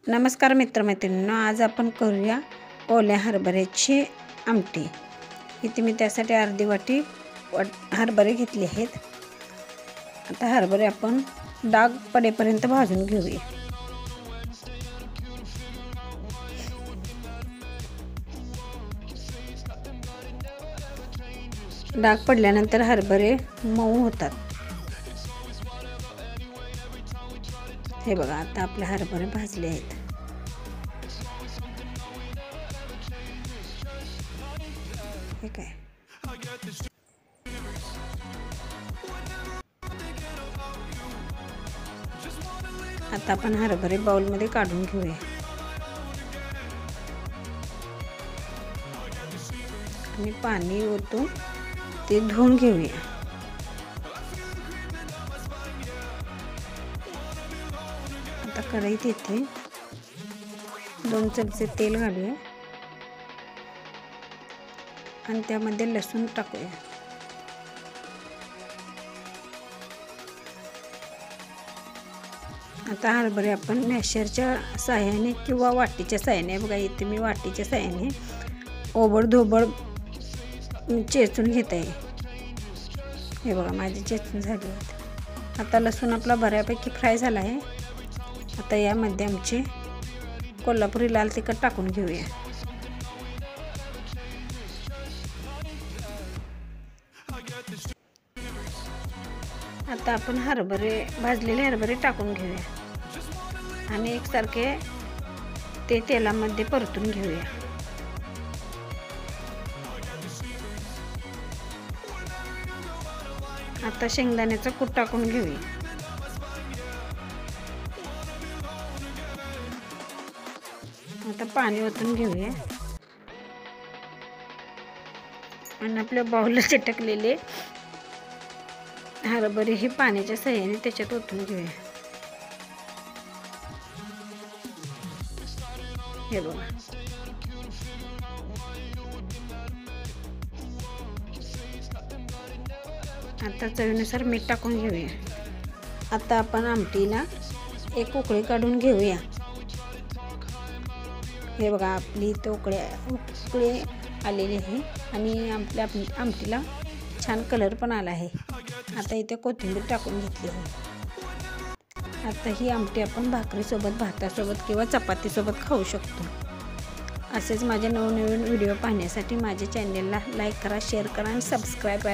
नमस्कार मित्रमैत्रिणींनो, आज आपण करूया ओल्या हरभऱ्याची आमटी। इथे मी त्यासाठी अर्धी वाटी हरभरे घेतले आहेत। आता हरभरे आपण डाग पडेपर्यंत भाजून घेऊया। डाग पडल्यानंतर हरभरे मऊ होतात। हे बघा, आता आपले हरभरे भाजले आहेत। हे काय, आता आपण हरभरे बाउलमध्ये काढून घेऊया आणि पाणी ओतून ते धुवून घेऊया। आता कढईत इथे 2 चमचे तेल घालूया आणि त्यामध्ये लसूण टाकूया। आता हरभरे आपण मॅशरच्या साहाय्याने किंवा वाटीच्या साहाय्याने, बघा इथे मी वाटीच्या साहाय्याने ओबडधोबड चेचून घेत आहे। हे बघा, माझे चेचून झाले आहेत। आता लसूण आपला बऱ्यापैकी फ्राय झाला आहे। आता यामध्ये आमचे कोल्हापुरी लाल तिखट टाकून घेऊया। आता आपण भाजलेले हरभरे टाकून घेऊया आणि एकसारखे ते तेलामध्ये परतून घेऊया। आता शेंगदाण्याचा कूट टाकून घेऊया। आता पाणी ओतून घेऊया आणि आपल्या बाऊलला चिटकलेले हरभरे हे पाण्याच्या साहाय्याने त्याच्यात ओतून घेऊया। हे बघा, आता चवीनुसार मीठ टाकून घेऊया। आता आपण आमटीला एक उकळी काढून घेऊया। हे बघा, आपली इथे उकळी आलेली आहे आणि आपल्या आमटीला छान कलर पण आला आहे। आता इथे कोथिंबीर टाकून घेतली आहे। आता ही आमटी आपण भाकरीसोबत, भातासोबत किंवा चपातीसोबत खाऊ शकतो। असेच माझे नवनवीन व्हिडिओ पाहण्यासाठी माझ्या चॅनेलला लाईक करा, शेअर करा आणि सबस्क्राईब करा।